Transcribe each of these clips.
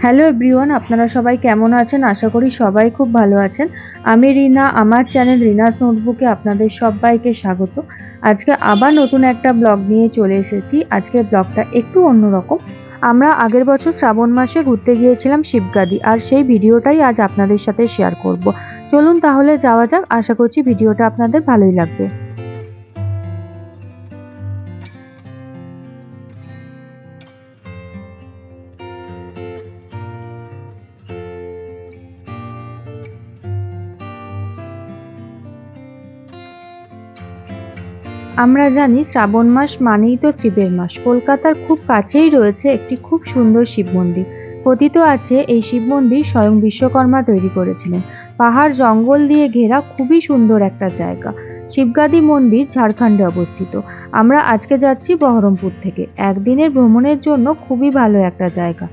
Hello everyone, আপনারা সবাই কেমন আছেন? আশা করি সবাই খুব ভালো আছেন। আমি রিনা, আমার চ্যানেল রিনাস নোটবুকে আপনাদের সবাইকে স্বাগত। আজকে আবার নতুন একটা ব্লগ নিয়ে চলে এসেছি। আজকের ব্লগটা একটু অন্যরকম। আমরা আগের বছর শ্রাবণ মাসে ঘুরতে গিয়েছিলাম শিবগাদি, আর সেই ভিডিওটাই আজ আপনাদের সাথে শেয়ার করব। চলুন তাহলে যাওয়া যাক। আশা করছি ভিডিওটা আপনাদের ভালোই লাগবে। আমরা জানি শ্রাবণ মাস মানেই তো শিবের মাস। কলকাতার খুব কাছেই রয়েছে একটি খুব সুন্দর শিব মন্দির। কথিত আছে এই শিব মন্দির স্বয়ং বিশ্বকর্মা তৈরি করেছিলেন। পাহাড় জঙ্গল দিয়ে ঘেরা খুবই সুন্দর একটা জায়গা। শিবগাদি মন্দির ঝাড়খণ্ডে অবস্থিত। আমরা আজকে যাচ্ছি বহরমপুর থেকে। একদিনের ভ্রমণের জন্য খুবই ভালো একটা জায়গা।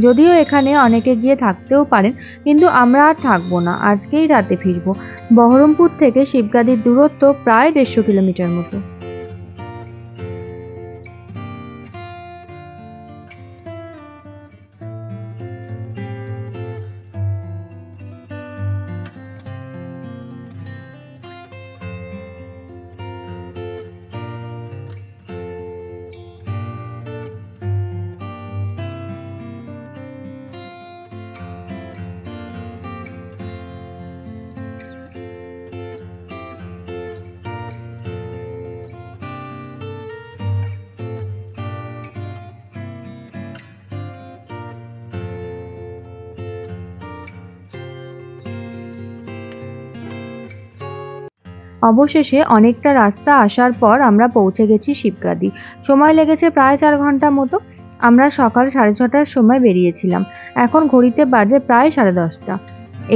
যদিও এখানে অনেকে গিয়ে থাকতেও পারেন, কিন্তু আমরা আর থাকবো না, আজকেই রাতে ফিরবো। বহরমপুর থেকে শিবগাদির দূরত্ব প্রায় 150 কিলোমিটার মতো। অবশেষে অনেকটা রাস্তা আসার পর আমরা পৌঁছে গেছি শিবগাদি। সময় লেগেছে প্রায় 4 ঘন্টা মতো। আমরা সকাল 6:30টার সময় বেরিয়েছিলাম। এখন ঘড়িতে বাজে প্রায় 10:30।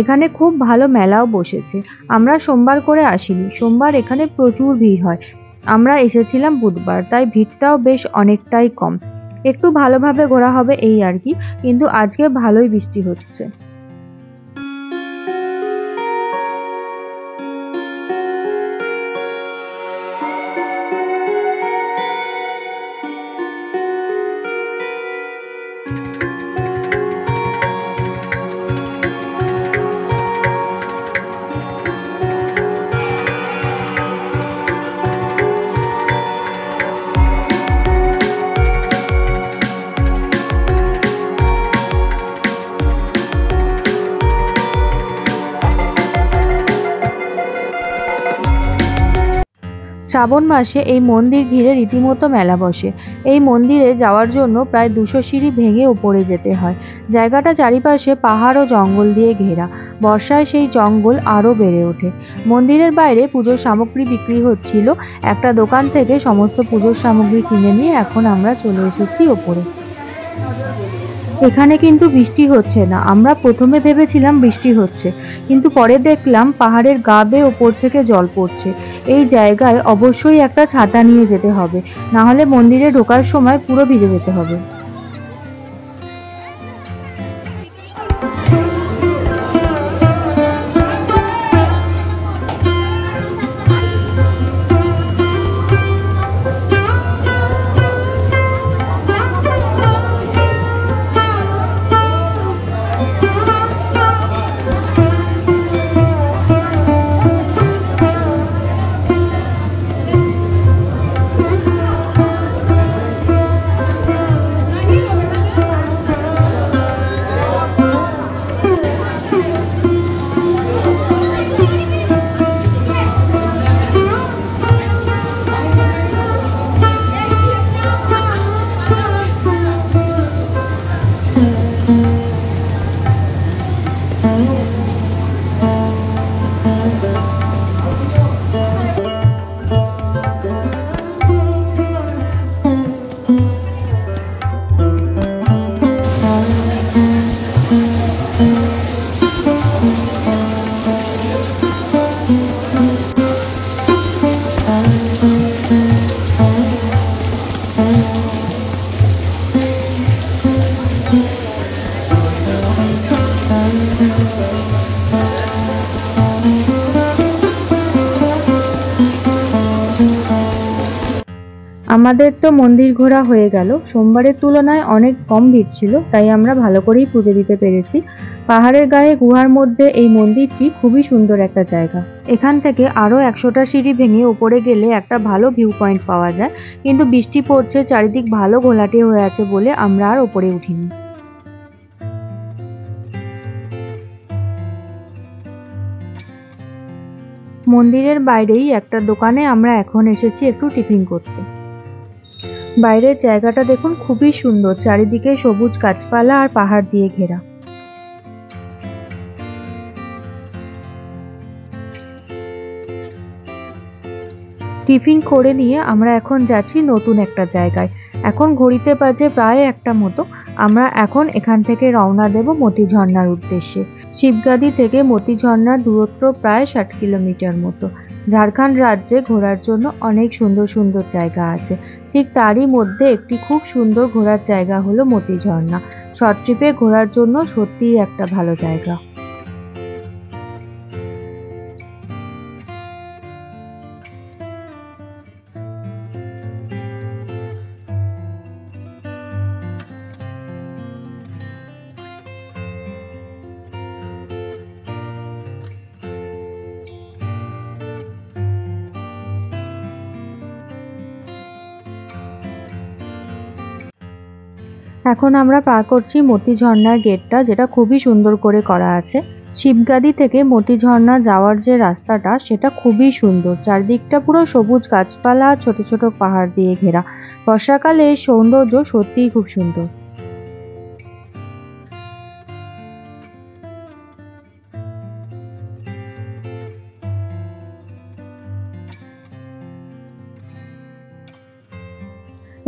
এখানে খুব ভালো মেলাও বসেছে। আমরা সোমবার করে আসিনি, সোমবার এখানে প্রচুর ভিড় হয়। আমরা এসেছিলাম বুধবার, তাই ভিড়টাও বেশ অনেকটাই কম। একটু ভালোভাবে ঘোরা হবে এই আর কি, কিন্তু আজকে ভালোই বৃষ্টি হচ্ছে। শ্রাবণ মাসে এই মন্দির ঘিরে রীতিমতো মেলা বসে। এই মন্দিরে যাওয়ার জন্য প্রায় 200 সিঁড়ি ভেঙে উপরে যেতে হয়। জায়গাটা চারিপাশে পাহাড় ও জঙ্গল দিয়ে ঘেরা। বর্ষায় সেই জঙ্গল আরও বেড়ে ওঠে। মন্দিরের বাইরে পুজোর সামগ্রী বিক্রি হচ্ছিল। একটা দোকান থেকে সমস্ত পুজোর সামগ্রী কিনে নিয়ে এখন আমরা চলে এসেছি ওপরে। এখানে কিন্তু বৃষ্টি হচ্ছে না। আমরা প্রথমে ভেবেছিলাম বৃষ্টি হচ্ছে, কিন্তু পরে দেখলাম পাহাড়ের গা বেয়ে ওপর থেকে জল পড়ছে। এই জায়গায় অবশ্যই একটা ছাতা নিয়ে যেতে হবে, না হলে মন্দিরে ঢোকার সময় পুরো ভিজে যেতে হবে। আমাদের তো মন্দির ঘোরা হয়ে গেল। সোমবারের তুলনায় অনেক কম ভিড় ছিল, তাই আমরা ভালো করেই পুজো দিতে পেরেছি। পাহাড়ের গায়ে গুহার মধ্যে এই মন্দিরটি খুবই সুন্দর একটা জায়গা। এখান থেকে আরও 100টা সিঁড়ি ভেঙে উপরে গেলে একটা ভালো ভিউ পয়েন্ট পাওয়া যায়, কিন্তু বৃষ্টি পড়ছে, চারিদিক ভালো ঘোলাটে হয়ে আছে বলে আমরা আর উপরে উঠিনি। মন্দিরের বাইরেই একটা দোকানে আমরা এখন এসেছি একটু টিফিন করতে। বাইরের জায়গাটা দেখুন, খুবই সুন্দর, চারিদিকে সবুজ গাছপালা আর পাহাড় দিয়ে ঘেরা। টিফিন করে নিয়ে আমরা এখন যাচ্ছি নতুন একটা জায়গায়। এখন ঘড়িতে বাজে প্রায় 1টা মতো। আমরা এখন এখান থেকে রওনা দেব মতি ঝর্ণার উদ্দেশ্যে। শিবগাদি থেকে মতি ঝর্ণার দূরত্ব প্রায় 60 কিলোমিটার মতো। ঝাড়খণ্ড রাজ্যে ঘোরার জন্য অনেক সুন্দর সুন্দর জায়গা আছে, ঠিক তারই মধ্যে একটি খুব সুন্দর ঘোরার জায়গা হলো মতি ঝর্ণা। শর্ট ট্রিপে ঘোরার জন্য সত্যিই একটা ভালো জায়গা। এখন আমরা পার করছি মতি ঝর্ণার গেটটা, যেটা খুবই সুন্দর করে করা আছে। শিবগাদি থেকে মতি ঝর্ণা যাওয়ার যে রাস্তাটা, সেটা খুবই সুন্দর, চারদিকটা পুরো সবুজ গাছপালা, ছোট ছোট পাহাড় দিয়ে ঘেরা। বর্ষাকালে এই সৌন্দর্য সত্যিই খুব সুন্দর।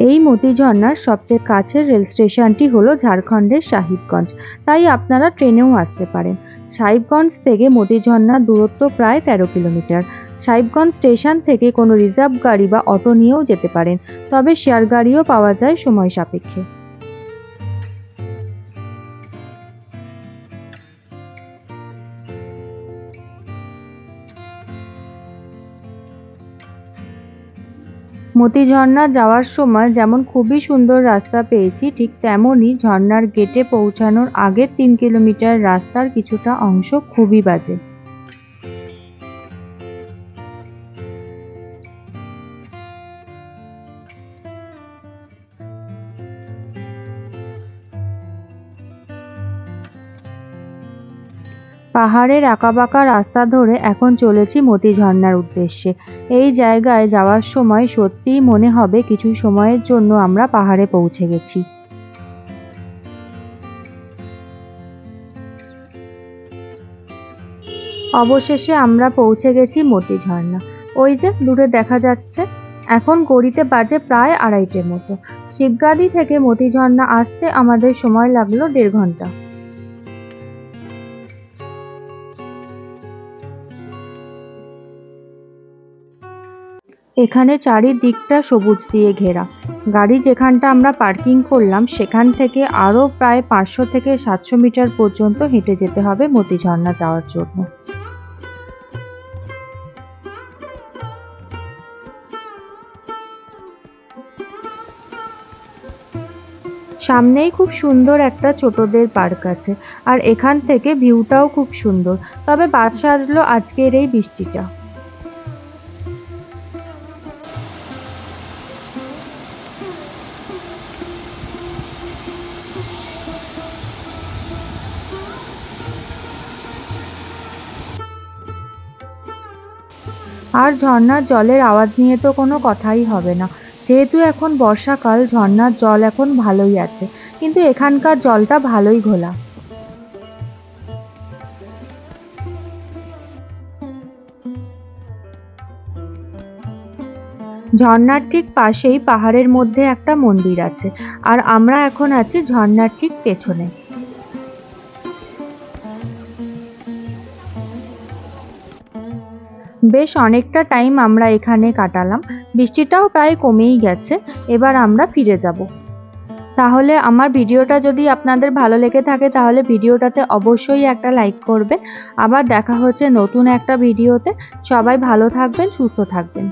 এই মতি ঝর্ণার সবচেয়ে কাছের রেল স্টেশনটি হলো ঝাড়খণ্ডের সাহিবগঞ্জ, তাই আপনারা ট্রেনেও আসতে পারেন। সাহিবগঞ্জ থেকে মতি ঝর্ণার দূরত্ব প্রায় 13 কিলোমিটার। সাহিবগঞ্জ স্টেশন থেকে কোনো রিজার্ভ গাড়ি বা অটো নিয়েও যেতে পারেন, তবে শেয়ার গাড়িও পাওয়া যায় সময় সাপেক্ষে। মতি ঝর্ণা যাওয়ার সময় যেমন খুবই সুন্দর রাস্তা পেয়েছি, ঠিক তেমনই ঝর্ণার গেটে পৌঁছানোর আগের 3 কিলোমিটার রাস্তার কিছুটা অংশ খুবই বাজে। পাহাড়ের আঁকাবাঁকা রাস্তা ধরে এখন চলেছি মতি ঝর্ণার উদ্দেশ্যে। এই জায়গায় যাওয়ার সময় সত্যিই মনে হবে কিছু সময়ের জন্য আমরা পাহাড়ে পৌঁছে গেছি। অবশেষে আমরা পৌঁছে গেছি মতি ঝর্ণা। ওই যে দূরে দেখা যাচ্ছে। এখন ঘড়িতে বাজে প্রায় 2:30 মতো। শিবগাদি থেকে মতি ঝর্ণা আসতে আমাদের সময় লাগলো 1.5 ঘন্টা। এখানে চারিদিকটা সবুজ দিয়ে ঘেরা। গাড়ি যেখানটা আমরা পার্কিং করলাম, সেখান থেকে আরও প্রায় 500 থেকে 700 মিটার পর্যন্ত হেঁটে যেতে হবে মতি ঝর্ণা যাওয়ার জন্য। সামনেই খুব সুন্দর একটা ছোটদের পার্ক আছে, আর এখান থেকে ভিউটাও খুব সুন্দর। তবে বাদ সাজলো আজকের এই বৃষ্টিটা। আর ঝর্ণার জলের আওয়াজ নিয়ে তো কোনো কথাই হবে না। যেহেতু এখন বর্ষাকাল, ঝর্ণার জল এখন ভালোই আছে, কিন্তু এখানকার জলটা ভালোই ঘোলা। ঝর্ণার ঠিক পাশেই পাহাড়ের মধ্যে একটা মন্দির আছে, আর আমরা এখন আছি ঝর্ণার ঠিক পেছনে। বেশ অনেকটা টাইম আমরা এখানে কাটালাম। বৃষ্টিটাও প্রায় কমেই গেছে। এবার আমরা ফিরে যাব। তাহলে আমার ভিডিওটা যদি আপনাদের ভালো লেগে থাকে, তাহলে ভিডিওটাতে অবশ্যই একটা লাইক করবেন। আবার দেখা হচ্ছে নতুন একটা ভিডিওতে। সবাই ভালো থাকবেন, সুস্থ থাকবেন।